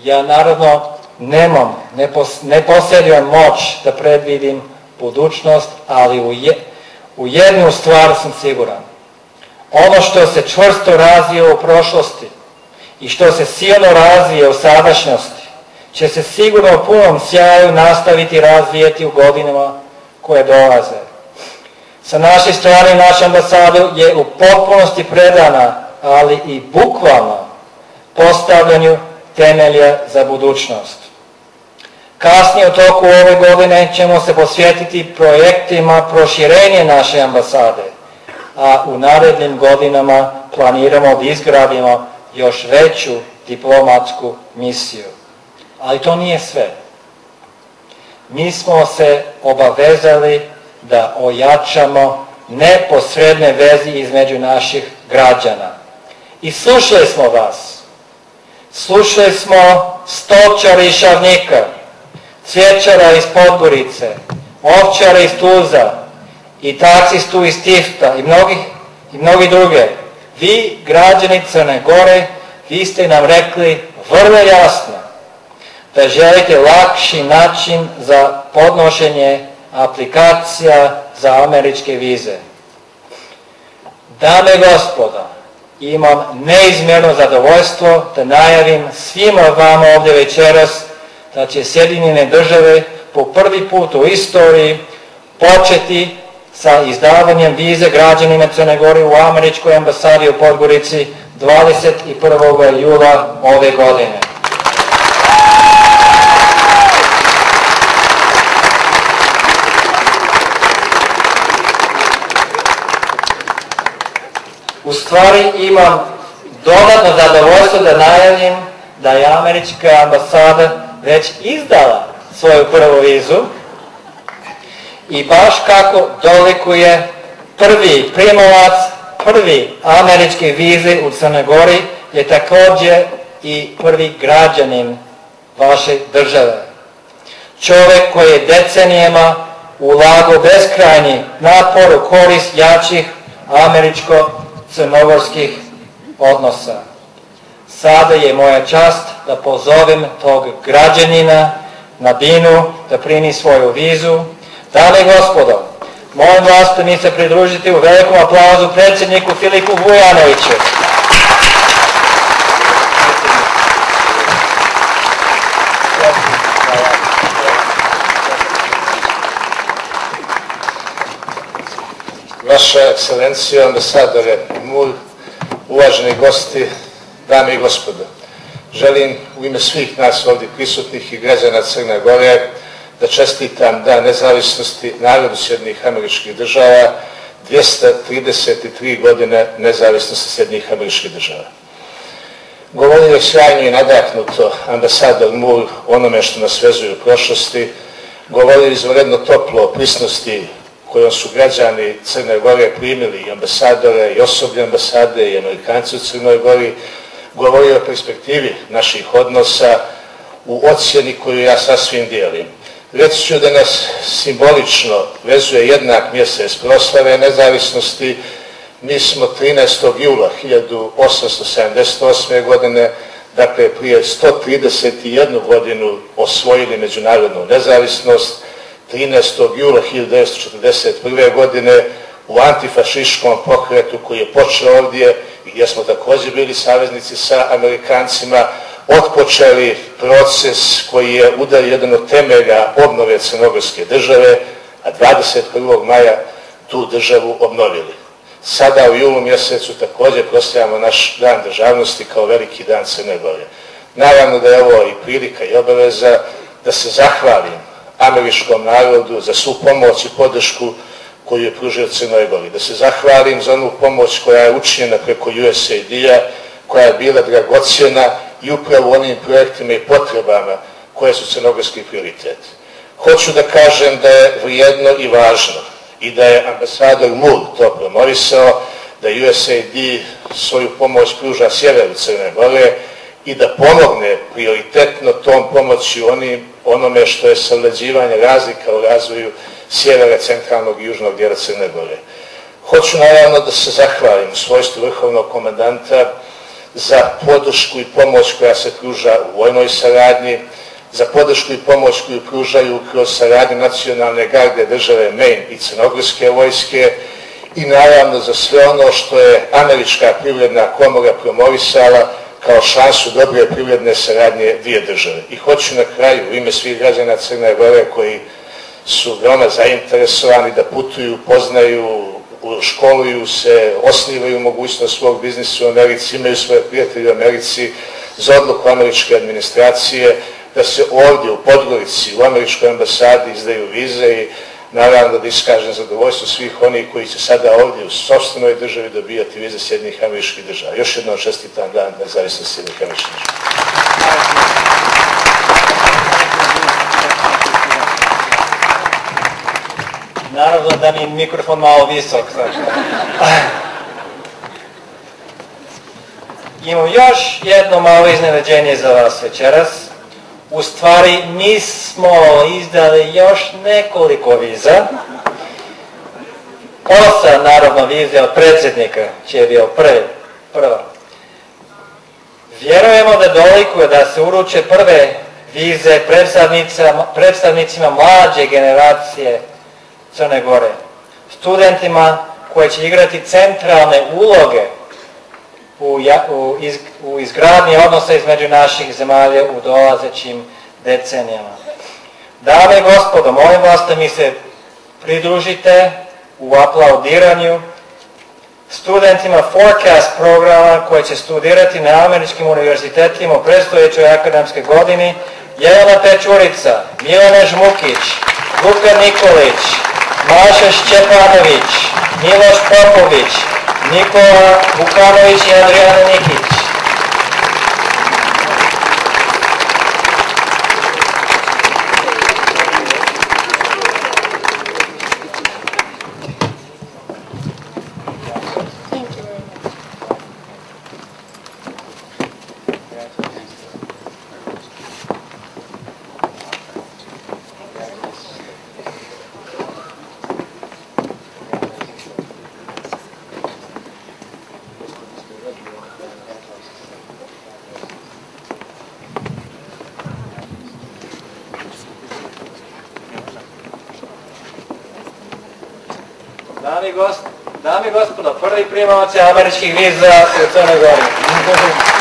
Ja naravno ne posjedujem moć da predvidim budućnost, ali u jednu stvar sam siguran. Ono što se čvrsto razvije u prošlosti i što se silno razvije u sadašnjosti, će se sigurno u punom sjaju nastaviti razvijeti u godinama koje dolaze. Sa naše strane naša ambasada je u potpunosti predana, ali i bukvalno postavljanju temelja za budućnost. Kasnije u toku ove godine ćemo se posvetiti projektima proširenja naše ambasade, a u narednim godinama planiramo da izgradimo još veću diplomatsku misiju. Ali to nije sve. Mi smo se obavezali da ojačamo neposredne veze između naših građana. I slušali smo vas. Slušali smo stočara iz Šavnika, cvjećara iz Podgorice, ovčara iz Tuzla i taksistu iz Tifta i mnogi druge. Vi, građani Crne Gore, vi ste nam rekli vrlo jasno da želite lakši način za podnošenje aplikacija za američke vize. Dame i gospodo, imam neizmjerno zadovoljstvo da najavim svima vama ovdje večeras da će Sjedinjene Države po prvi put u istoriji početi sa izdavanjem vize građanima Crne Gore u američkoj ambasadi u Podgorici 21. jula ove godine. U stvari imam dodatno zadovoljstvo da najavim da je američka ambasada već izdala svoju prvu vizu i baš kako dolikuje prvi primalac, prvi američke vize u Crnoj Gori je također i prvi građanin vaše države. Čovjek koji je decenijama ulagao beskrajni napor u korist jačih američko-crnogorskih odnosa. Sada je moja čast da pozovem tog građanina na binu da primi svoju vizu. Dame i gospodo, molim vas da mi se pridružite u velikom aplauzu predsjedniku Filipu Vujanoviću. Vaša ekscelencija, ambasadore Mulj, uvaženi gosti, dame i gospodo, želim u ime svih nas ovdje prisutnih i građana Crne Gore da čestitam Dan nezavisnosti narodu Sjedinjenih Američkih Država, 233 godine nezavisnosti Sjedinjenih Američkih Država. Govorio je sjajno i nadahnuto ambasador Mulj o onome što nas vezuje u prošlosti, govorio je izvanredno toplo o prisnosti kojom su građani Crne Gore primili i ambasadore i osoblje ambasade i Amerikanci u Crnoj Gori, govorio o perspektivi naših odnosa u ocjeni koju ja sasvim dijelim. Reći ću da nas simbolično vezuje jednak mjesec proslave nezavisnosti. Mi smo 13. jula 1878. godine, dakle prije 131 godinu, osvojili međunarodnu nezavisnost. 13. jula 1941. godine u antifašističkom pokretu koji je počeo ovdje i gdje smo također bili saveznici sa Amerikancima, otpočeli proces koji je udario jedan od temelja obnove Crnogorske države, a 21. maja tu državu obnovili. Sada u julu mjesecu također proslavljamo naš dan državnosti kao veliki dan Crne Gore. Naravno da je ovo i prilika i obaveza da se zahvalim američkom narodu za svu pomoć i podršku koju je pružio Crnoj Gori. Da se zahvalim za onu pomoć koja je učinjena preko USAID-a, koja je bila dragocjena i upravo onim projektima i potrebama koje su crnogorski prioritet. Hoću da kažem da je vrijedno i važno i da je ambasador Mulj to promovisao, da USAID svoju pomoć pruža sjeveru Crne Gore i da pomogne prioritetno tom pomoći onome što je savlađivanje razlika u razvoju sjevera, centralnog i južnog dijela Crne Gore. Hoću naravno da se zahvalim u svojstvu vrhovnog komandanta za podršku i pomoć koja se pruža u vojnoj saradnji, za podršku i pomoć koju pružaju kroz saradnju nacionalne garde države Maine i crnogorske vojske i naravno za sve ono što je Američka privredna komora promovisala kao šansu dobre privredne saradnje dvije države. I hoću na kraju u ime svih građana Crne Gore koji su veoma zainteresovani da putuju, poznaju, školuju se, osnivaju mogućnost svog biznisa u Americi, imaju svoje prijatelje u Americi, za odluku američke administracije da se ovdje u Podgorici, u američkoj ambasadi izdaju vize i naravno da iskažem zadovoljstvo svih onih koji će sada ovdje u sopstvenoj državi dobijati vize Sjedinjenih Američkih Država. Još jednom čestitam Dan nezavisnosti Sjedinjenih Američkih Država. Naravno da mi je mikrofon malo visok. Imam još jedno malo iznenađenje za vas večeras. U stvari, mi smo izdali još nekoliko viza. 8, naravno, vize od predsjednika, čije je bio prva. Vjerujemo da dolikuje da se uruče prve vize predstavnicima mlađe generacije Crne Gore, studentima koji će igrati centralne uloge u izgradnji odnosa između naših zemalja u dolazećim decenijama. Dame i gospodo, molim vas da mi se pridružite u aplaudiranju studentima Forecast programa koji će studirati na američkim univerzitetima u predstojećoj akademskoj godini: Jelena Pečurica, Milena Žmukić, Luka Nikolić, Maša Šćepanović, Miloš Popović, Nikola Vukanović i Adriana Nikić. Dame i gospodo, prvi primavac američkih viza u Crnoj Gori.